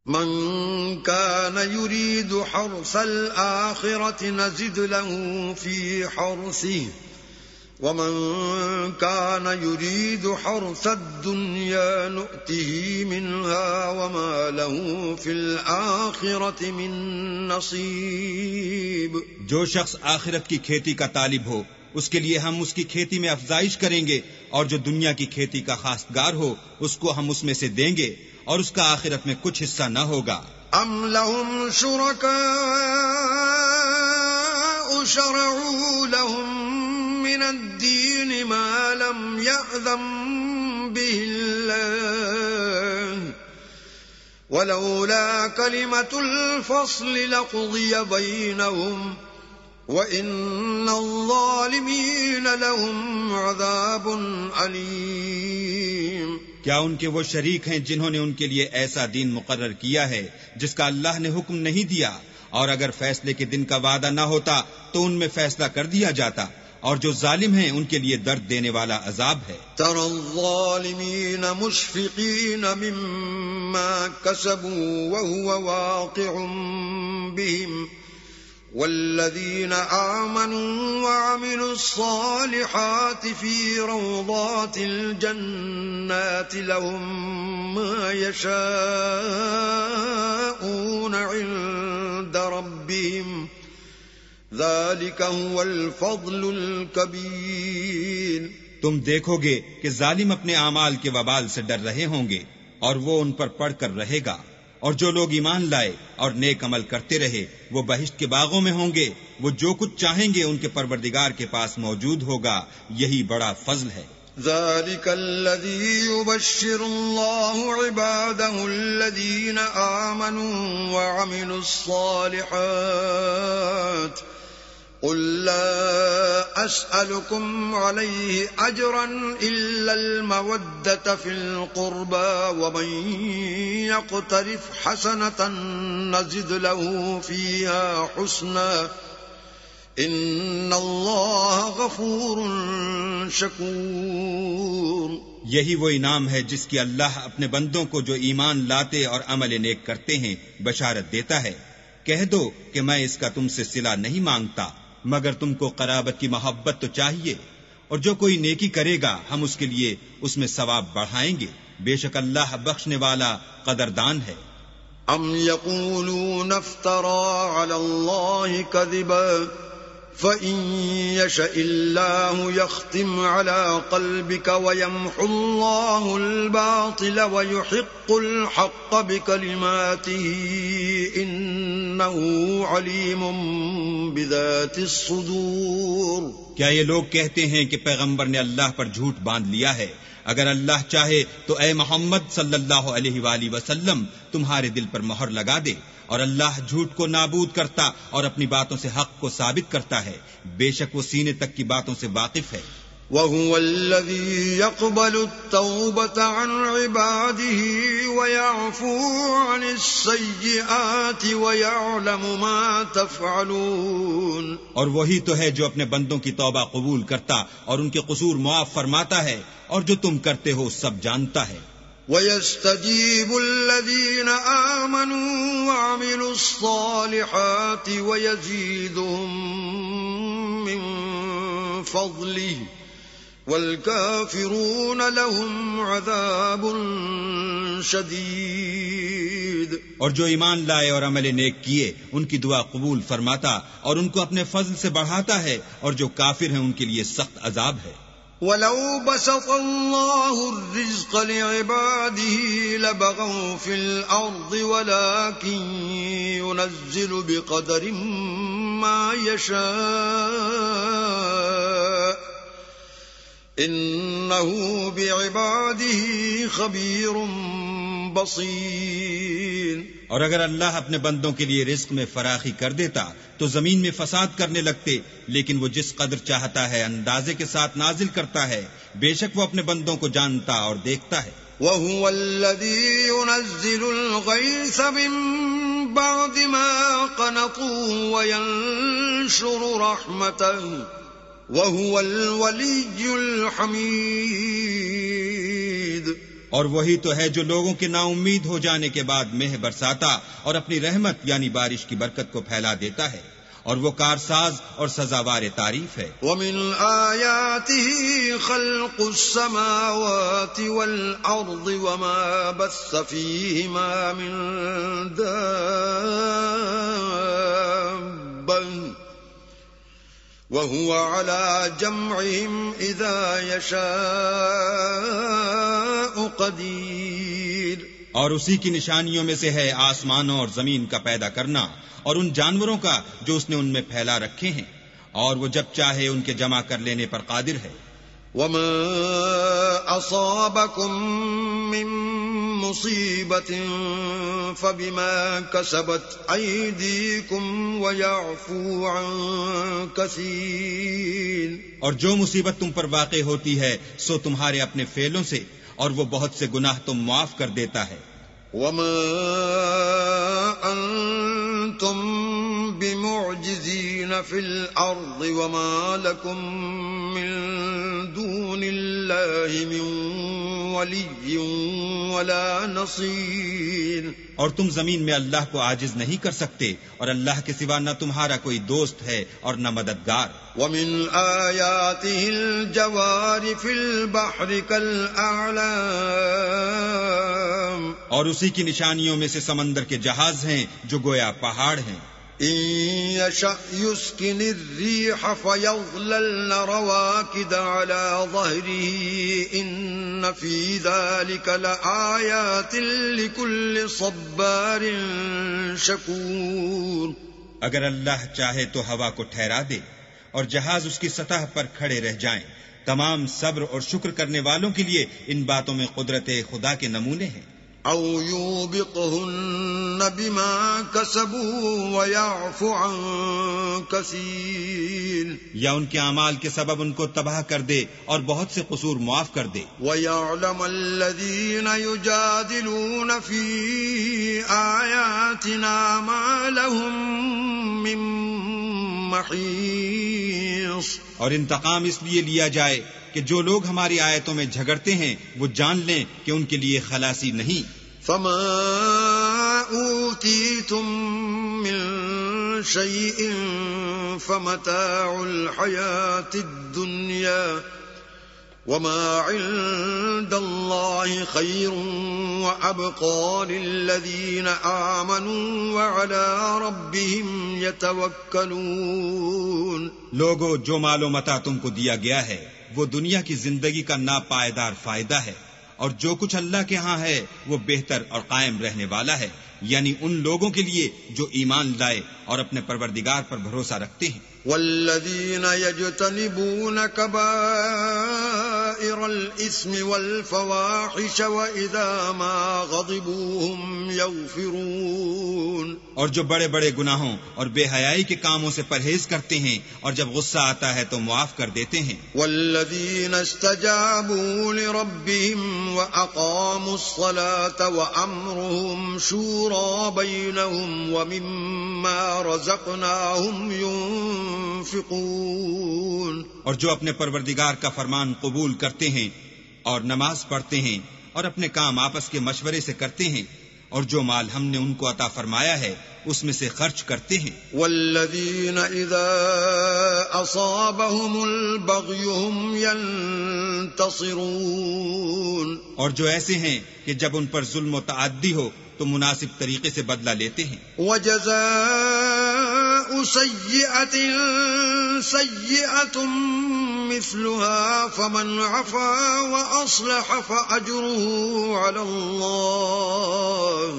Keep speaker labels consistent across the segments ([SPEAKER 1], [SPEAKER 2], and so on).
[SPEAKER 1] من كان يريد حرث الآخرة نزد له في حرثه ومن كان يريد حرث الدنيا نؤته منها وما له في الآخرة من نصيب.
[SPEAKER 2] جو شخص آخرت کی کھیتی کا طالب ہو اس کے لیے ہم اس کی کھیتی میں افزائش کریں گے، اور جو دنیا کی کھیتی کا خواستگار ہو اس کو ہم اس میں سے دیں گے، اور اس کا آخرت میں کچھ حصہ نہ ہوگا.
[SPEAKER 1] ام لهم شركاء شرعوا لهم من الدين ما لم يأذن به الله ولولا كلمة الفصل لقضي بينهم وَإِنَّ الظَّالِمِينَ لَهُمْ عَذَابٌ أَلِيمٌ.
[SPEAKER 2] کیا ان کے وہ شریک ہیں جنہوں نے ان کے لیے ایسا دین مقرر کیا ہے جس کا اللہ نے حکم نہیں دیا، اور اگر فیصلے کے دن کا وعدہ نہ ہوتا تو ان میں فیصلہ کر دیا جاتا، اور جو ظالم ہیں ان کے لیے درد دینے والا عذاب ہے.
[SPEAKER 1] تَرَى الظَّالِمِينَ مُشْفِقِينَ مِمَّا كَسَبُوا وَهُوَ وَاقِعٌ بِهِمْ والذين آمنوا وعملوا الصالحات في روضات الجنات لهم ما يشاءون عند ربهم ذلك هو الفضل الكبير.
[SPEAKER 2] تم دیکھو گے کہ ظالم اپنے اعمال کے وبال سے ڈر رہے ہوں گے اور وہ ان پر پڑھ کر رہے گا، اور جو لوگ ایمان لائے اور نیک عمل کرتے رہے وہ بہشت کے باغوں میں ہوں گے، وہ جو کچھ چاہیں گے ان کے پروردگار کے پاس موجود ہوگا، یہی بڑا فضل ہے.
[SPEAKER 1] ذلك الذي يبشر الله عباده الذين آمنوا وعملوا الصالحات قل لا أسألكم عليه أجرا إلا المودة في القربى ومن يقترف حسنة نزد له فيها حسنا إن الله غفور شكور.
[SPEAKER 2] یہی وہ انعام ہے جس کی اللہ اپنے بندوں کو جو ایمان لاتے اور عمل نیک کرتے ہیں بشارت دیتا ہے. کہہ دو کہ میں اس کا تم سے صلہ نہیں مانگتا مگر تم کو قرابت کی محبت تو چاہیے، اور جو کوئی نیکی کرے گا ہم اس کے لیے اس میں ثواب بڑھائیں گے، بے شک اللہ بخشنے والا قدردان ہے.
[SPEAKER 1] ام یقولون افترى على الله كذبا فإن يشاء الله يختم على قلبك ويمحو الله الباطل ويحق الحق بكلماته إنه عليم بذات الصدور.
[SPEAKER 2] کیا یہ لوگ کہتے ہیں کہ پیغمبر نے اللہ پر جھوٹ باندھ لیا ہے؟ اگر اللہ چاہے تو اے محمد صلی اللہ علیہ وآلہ وسلم تمہارے دل پر مہر لگا دے، اور اللہ جھوٹ کو نابود کرتا اور اپنی باتوں سے حق کو ثابت کرتا ہے، بے شک وہ سینے تک کی باتوں سے واقف ہے.
[SPEAKER 1] وَهُوَ الَّذِي يَقْبَلُ التَّوْبَةَ عَنْ عِبَادِهِ وَيَعْفُو عَنِ السَّيِّئَاتِ وَيَعْلَمُ مَا تَفْعَلُونَ.
[SPEAKER 2] اور وہی تو ہے جو اپنے بندوں کی توبہ قبول کرتا اور ان کے قصور معاف فرماتا ہے، اور جو تم کرتے ہو سب جانتا ہے.
[SPEAKER 1] وَيَسْتَجِيبُ الَّذِينَ آمَنُوا وَعَمِلُوا الصَّالِحَاتِ وَيَزِيدُهُم مِّن فَضْلِهِ وَالْكَافِرُونَ لَهُمْ عَذَابٌ شَدِيدٌ.
[SPEAKER 2] اور جو ایمان لائے اور عمل نیک کیے ان کی دعا قبول فرماتا اور ان کو اپنے فضل سے بڑھاتا ہے، اور جو کافر ہیں ان کے لیے سخت عذاب ہے.
[SPEAKER 1] وَلَوْ بَسَطَ اللَّهُ الرِّزْقَ لِعِبَادِهِ لَبَغَوْا فِي الْأَرْضِ وَلَكِن يُنَزِّلُ بِقَدَرٍ مَّا يَشَاءُ إِنَّهُ بِعِبَادِهِ خَبِيرٌ بَصِيرٌ.
[SPEAKER 2] اور اگر اللہ اپنے بندوں کے لیے رزق میں فراخی کر دیتا تو زمین میں فساد کرنے لگتے، لیکن وہ جس قدر چاہتا ہے اندازے کے ساتھ نازل کرتا ہے، بے شک وہ اپنے بندوں کو جانتا اور دیکھتا ہے.
[SPEAKER 1] وَهُوَ الَّذِي يُنَزِّلُ الْغَيْثَ مِن بَعْدِ مَا قَنَطُوا وَيَنشُرُ رَحْمَتَهُ وَهُوَ الْوَلِيُّ الْحَمِيدُ.
[SPEAKER 2] اور وہی تو ہے جو لوگوں کے نا امید ہو جانے کے بعد مہ برساتا اور اپنی رحمت یعنی بارش کی برکت کو پھیلا دیتا ہے، اور وہ کارساز اور سزاوار تعریف ہے۔
[SPEAKER 1] وَمِنْ آيَاتِهِ خَلْقُ السَّمَاوَاتِ وَالْأَرْضِ وَمَا بَثَّ فِيهِمَا مِنْ دَابَّةٍ وَهُوَ عَلَى جَمْعِهِمْ إِذَا يَشَاءُ قَدِيرٌ۔
[SPEAKER 2] اور اسی کی نشانیوں میں سے ہے آسمانوں اور زمین کا پیدا کرنا، اور ان جانوروں کا جو اس نے ان میں پھیلا رکھے ہیں، اور وہ جب چاہے ان کے جمع کر لینے پر قادر ہے۔
[SPEAKER 1] وَمَا أَصَابَكُم مِّن مُّصِيبَةٍ فَبِمَا كَسَبَتْ أَيْدِيكُمْ وَيَعْفُو عَن كَثِيرٍ۔
[SPEAKER 2] اور جو مصیبت تم پر واقع ہوتی ہے سو تمہارے اپنے فعلوں سے، اور وہ بہت سے گناہ تم معاف کر دیتا ہے۔
[SPEAKER 1] وَمَا أَنتُم بِمُعْجِزِينَ فِي الْأَرْضِ وَمَا لَكُم مِّن دُونِ اللَّهِ مِن وَلِيٍّ وَلَا نَصِيرٍ۔
[SPEAKER 2] اور تم زمین میں اللہ کو عاجز نہیں کر سکتے، اور اللہ کے سوا نہ تمہارا کوئی دوست ہے اور نہ مددگار۔
[SPEAKER 1] وَمِنْ آيَاتِهِ الْجَوَارِ فِي الْبَحْرِ كَالْأَعْلَامِ۔
[SPEAKER 2] اور اسی کی نشانیوں میں سے سمندر کے جہاز ہیں جو گویا پہاڑ ہیں۔
[SPEAKER 1] إِن يَشَأْ يُسْكِنِ الرِّيحَ فَيَظْلَلْنَ رَوَاكِدَ عَلَى ظَهْرِهِ إِنَّ فِي ذَلِكَ لَآيَاتٍ لِكُلِّ صَبَّارٍ شَكُورٍ۔
[SPEAKER 2] اگر اللہ چاہے تو ہوا کو ٹھہرا دے اور جہاز اس کی سطح پر کھڑے رہ جائیں، تمام صبر اور شکر کرنے والوں کے لیے ان باتوں میں قدرت خدا کے نمونے ہیں۔
[SPEAKER 1] أَوْ يُوبِقْهُنَّ بِمَا كَسَبُوا وَيَعْفُ عَن كَثِيرٍ۔
[SPEAKER 2] یا ان کے اعمال کے سبب ان کو تباہ کر دے اور بہت سے قصور معاف کر دے۔
[SPEAKER 1] وَيَعْلَمَ الَّذِينَ يُجَادِلُونَ فِي آيَاتِنَا مَا لَهُم مِّن مَّحِيصٍ۔
[SPEAKER 2] اور انتقام اس لیے لیا جائے کہ جو لوگ ہماری آیتوں میں جھگڑتے ہیں وہ جان لیں کہ ان کے لیے خلاصی نہیں۔
[SPEAKER 1] فَمَا أُوتِيتُم مِّن شَيْءٍ فَمَتَاعُ الْحَيَاةِ الدُّنْيَا وَمَا عِندَ اللَّهِ خَيْرٌ وَأَبْقَىٰ لِلَّذِينَ آمَنُوا وَعَلَىٰ رَبِّهِمْ يَتَوَكَّلُونَ۔
[SPEAKER 2] لوگو، جو مال و متاع تم کو دیا گیا ہے وہ دنیا کی زندگی کا ناپائیدار فائدہ ہے، اور جو کچھ اللہ کے ہاں ہے وہ بہتر اور قائم رہنے والا ہے، یعنی ان لوگوں کے لیے جو ایمان لائے اور اپنے پروردگار پر بھروسہ رکھتے ہیں۔
[SPEAKER 1] والذین یجتنبون کبائر الاسم والفواحش واذا ما غضبوا هم یغفرون۔ اور
[SPEAKER 2] جو بڑے بڑے گناہوں اور بے حیائی کے کاموں سے پرہیز کرتے ہیں اور جب غصہ آتا ہے تو معاف کر دیتے ہیں۔
[SPEAKER 1] والذین استجابوا لربهم واقاموا الصلاة وامرهم شورى بینهم ومما رزقناهم ينفقون۔
[SPEAKER 2] اور جو اپنے پروردگار کا فرمان قبول کرتے ہیں اور نماز پڑھتے ہیں اور اپنے کام آپس کے مشورے سے کرتے ہیں، اور جو مال ہم نے ان کو عطا فرمایا ہے اس میں سے خرچ کرتے ہیں۔
[SPEAKER 1] والذین اذا اصابهم البغی هم ينتصرون۔
[SPEAKER 2] اور جو ایسے ہیں کہ جب ان پر ظلم و تعدی ہو تو مناسب طریقے سے بدلہ لیتے ہیں۔
[SPEAKER 1] وجزاء سیئۃ سیئۃ مثلها فمن عفا واصلح فاجره علی اللہ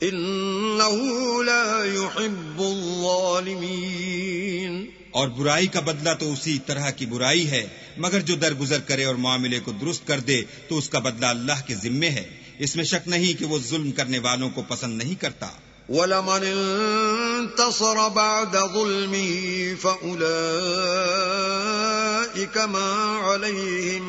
[SPEAKER 1] انہ لا يحب الظالمین۔
[SPEAKER 2] اور برائی کا بدلہ تو اسی طرح کی برائی ہے، مگر جو درگزر کرے اور معاملے کو درست کر دے تو اس کا بدلہ اللہ کے ذمے ہے، اس میں شک نہیں کہ وہ ظلم کرنے والوں کو پسند نہیں کرتا۔
[SPEAKER 1] وَلَمَنِ انتصر بعد ظلمه فَأُولَئِكَ مَا عَلَيْهِمْ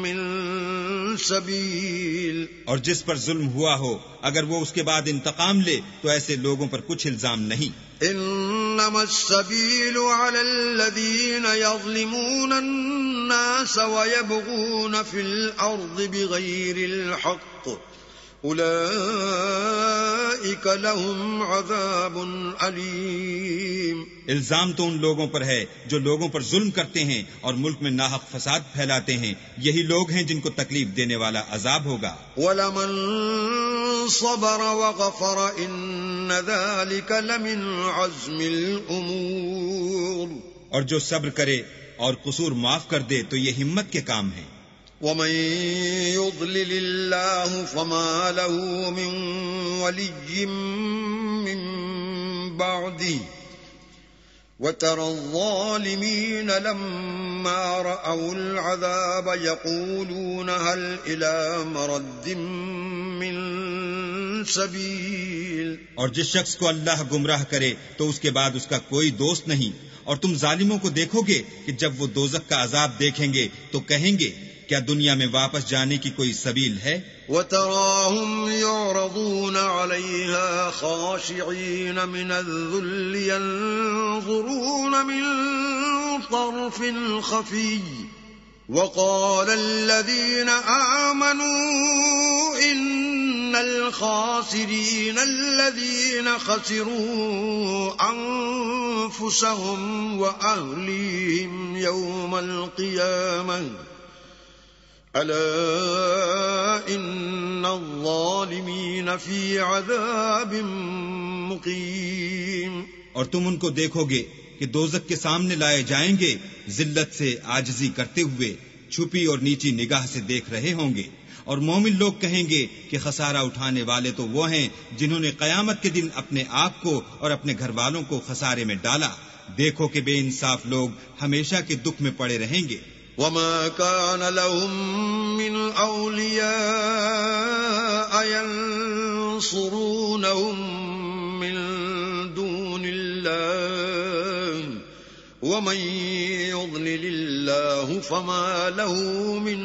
[SPEAKER 1] مِنْ سَبِيلٍ۔
[SPEAKER 2] اور جس پر ظلم ہوا ہو اگر وہ اس کے بعد انتقام لے تو ایسے لوگوں پر کچھ الزام نہیں۔
[SPEAKER 1] انما السبيل على الذين يظلمون الناس ويبغون في الأرض بغير الحق أولئك لهم عذاب أليم.
[SPEAKER 2] الزام تو ان لوگوں پر ہے جو لوگوں پر ظلم کرتے ہیں اور ملک میں ناحق فساد پھیلاتے ہیں، یہی لوگ ہیں جن کو تکلیف دینے والا عذاب ہوگا.
[SPEAKER 1] وَلَمَنْ صَبَرَ وَغَفَرَ إِنَّ ذَلِكَ لَمِنْ عَزْمِ الْأُمُورِ.
[SPEAKER 2] اور جو صبر کرے اور قصور معاف کر دے تو یہ ہمت کے کام ہیں.
[SPEAKER 1] وَمَن يُضْلِلِ اللَّهُ فَمَا لَهُ مِن وَلِيٍّ مِّن بَعْدِهِ وَتَرَى الظَّالِمِينَ لَمَّا رَأَوُا الْعَذَابَ يَقُولُونَ هَلْ إِلَى مَرَدٍ مِّن سَبِيلٍ.
[SPEAKER 2] اور جس شخص کو اللہ گمراہ کرے تو اس کے بعد اس کا کوئی دوست نہیں. اور تم ظالموں کو دیکھو گے کہ جب وہ دوزخ کا عذاب دیکھیں گے تو کہیں گے کیا دنیا میں واپس جانے کی کوئی سبیل ہے؟
[SPEAKER 1] وَتَرَاهُمْ يُعْرَضُونَ عَلَيْهَا خَاشِعِينَ مِنَ الذُّلِّ يَنظُرُونَ مِن طَرْفٍ خَفِيٍّ وَقَالَ الَّذِينَ آمَنُوا إِنَّ الْخَاسِرِينَ الَّذِينَ خَسِرُوا أَنفُسَهُمْ وَأَهْلِيهِمْ يَوْمَ الْقِيَامَةِ أَلَا إِنَّ الظَّالِمِينَ فِي عَذَابٍ مُقِيمٍ.
[SPEAKER 2] اور تم ان کو دیکھو گے کہ دوزخ کے سامنے لائے جائیں گے ذلت سے عاجزی کرتے ہوئے، چھپی اور نیچی نگاہ سے دیکھ رہے ہوں گے. اور مومن لوگ کہیں گے کہ خسارہ اٹھانے والے تو وہ ہیں جنہوں نے قیامت کے دن اپنے آپ کو اور اپنے گھر والوں کو خسارے میں ڈالا. دیکھو کہ بے انصاف لوگ ہمیشہ کے دکھ میں پڑے رہیں گے.
[SPEAKER 1] وَمَا كَانَ لَهُم مِّنْ أَوْلِيَاءَ يَنصُرُونَهُم مِّن دُونِ اللَّهِ وَمَن يُضْلِلِ اللَّهُ فَمَا لَهُ مِن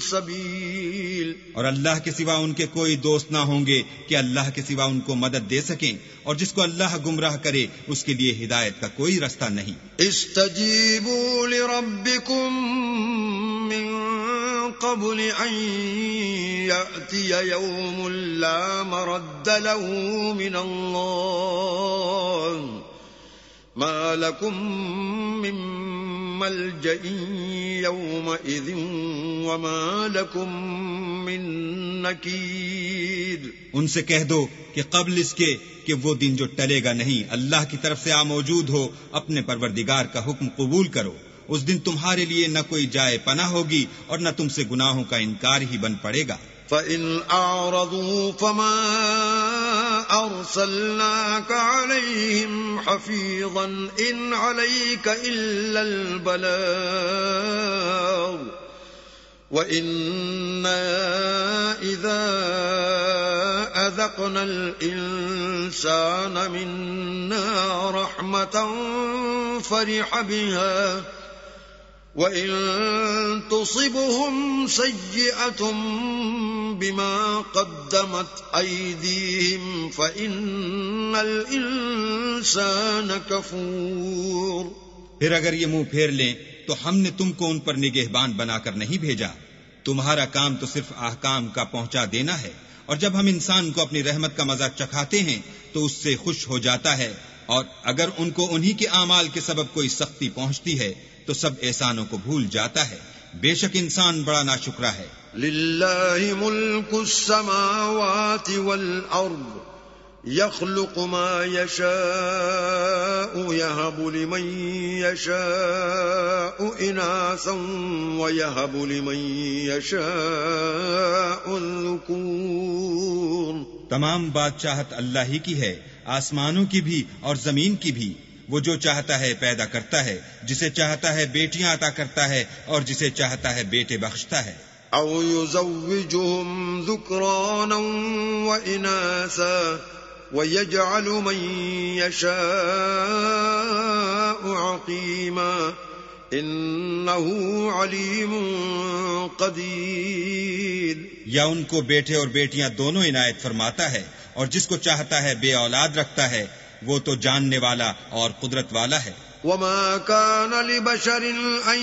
[SPEAKER 1] سَبِيلٍ.
[SPEAKER 2] اور اللہ کے سوا ان کے کوئی دوست نہ ہوں گے کہ اللہ کے سوا ان کو مدد دے سکیں، اور جس کو اللہ گمراہ کرے اس کے لیے ہدایت کا کوئی رستہ نہیں.
[SPEAKER 1] استجیبوا لربکم من قبل ان یأتی یوم لا مرد له من اللہ ما لکم من ملجأ یومئذ وما لکم من نکیر.
[SPEAKER 2] ان سے کہہ دو کہ قبل اس کے کہ وہ دن جو ٹلے گا نہیں، اللہ کی طرف سے موجود ہو، اپنے پروردگار کا حکم قبول کرو. اس دن تمہارے لیے نہ کوئی جائے پناہ ہوگی اور نہ تم سے گناہوں کا انکار ہی بن پڑے گا.
[SPEAKER 1] فَإِنْ أَعْرَضُوا فَمَا أَرْسَلْنَاكَ عَلَيْهِمْ حَفِيظًا إِنْ عَلَيْكَ إِلَّا الْبَلَاغُ وَإِنَّا إِذَا أَذَقْنَا الْإِنسَانَ مِنَّا رَحْمَةً فَرِحَ بِهَا وَإِن تُصِبْهُمْ سَيِّئَةٌ بِمَا قَدَّمَتْ أَيْدِيهِمْ فَإِنَّ الْإِنسَانَ كَفُورٌ.
[SPEAKER 2] پھر اگر یہ منہ پھیر لیں تو ہم نے تم کو ان پر نگہبان بنا کر نہیں بھیجا. تمہارا کام تو صرف احکام کا پہنچا دینا ہے، اور جب ہم انسان کو اپنی رحمت کا مزہ چکھاتے ہیں تو اس سے خوش ہو جاتا ہے، اور اگر ان کو انہی کے اعمال کے سبب کوئی سختی پہنچتی ہے تو سب احسانوں کو بھول جاتا ہے. بے شک انسان بڑا ناشکرا ہے.
[SPEAKER 1] للہ ملک السماوات والارض يخلق ما يشاء يهب لمن يشاء إناثا ويهب لمن يشاء الذكور.
[SPEAKER 2] تمام بادشاہت اللہ ہی کی ہے، آسمانوں کی بھی اور زمین کی بھی. وہ جو چاہتا ہے پیدا کرتا ہے، جسے چاہتا ہے بیٹیاں عطا کرتا ہے اور جسے چاہتا ہے بیٹے بخشتا ہے.
[SPEAKER 1] او يزوجهم ذكرانا وإناثا ويجعل من يشاء عقيما انه عليم قدير.
[SPEAKER 2] یا ان کو بیٹے اور بیٹیاں دونوں عنایت فرماتا ہے، اور جس کو چاہتا ہے بے اولاد رکھتا ہے، وہ تو جاننے والا اور قدرت والا ہے.
[SPEAKER 1] وما كان لبشر أن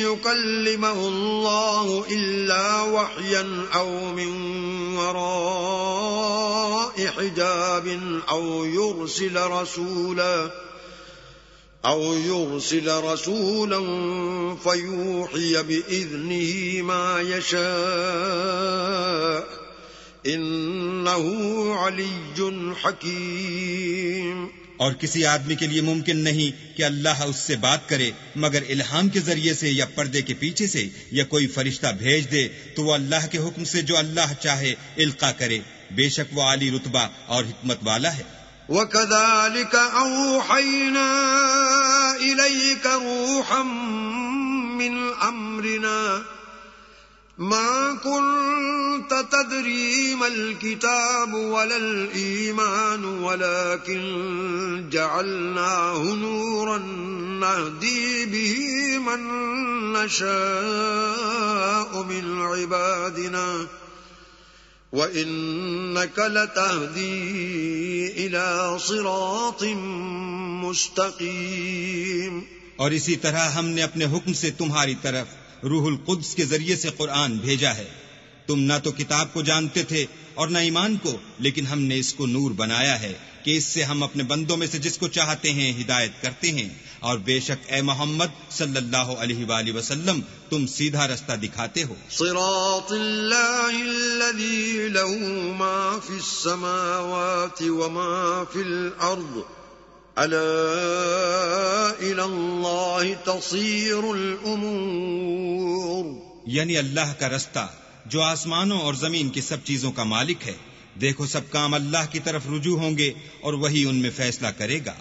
[SPEAKER 1] يكلمه الله إلا وحيا أو من وراء حجاب أو يرسل رسولا فيوحي بإذنه ما يشاء إنه علي حكيم.
[SPEAKER 2] اور کسی آدمی کے لیے ممکن نہیں کہ اللہ اس سے بات کرے مگر الہام کے ذریعے سے یا پردے کے پیچھے سے یا کوئی فرشتہ بھیج دے تو وہ اللہ کے حکم سے جو اللہ چاہے القا کرے، بے شک وہ عالی رتبہ اور حکمت والا ہے.
[SPEAKER 1] وَكَذَلِكَ أَوْحَيْنَا إِلَيْكَ رُوحًا مِّنْ أَمْرِنَا ما كنت تدري ما الكتاب ولا الإيمان ولكن جعلناه نورا نهدي به من نشاء من عبادنا وإنك لتهدي إلى صراط مستقيم.
[SPEAKER 2] اور اسی طرح ہم نے اپنے حکم سے تمہاری طرف روح القدس کے ذریعے سے قرآن بھیجا ہے. تم نہ تو کتاب کو جانتے تھے اور نہ ایمان کو، لیکن ہم نے اس کو نور بنایا ہے کہ اس سے ہم اپنے بندوں میں سے جس کو چاہتے ہیں ہدایت کرتے ہیں، اور بے شک اے محمد صلی اللہ علیہ وآلہ وسلم تم سیدھا رستہ دکھاتے ہو.
[SPEAKER 1] صراط اللہ الذی له ما فی السماوات وما فی الارض الا الى اللہ تصیر الامور.
[SPEAKER 2] یعنی اللہ کا رستہ جو آسمانوں اور زمین کی سب چیزوں کا مالک ہے. دیکھو سب کام اللہ کی طرف رجوع ہوں گے اور وہی ان میں فیصلہ کرے گا.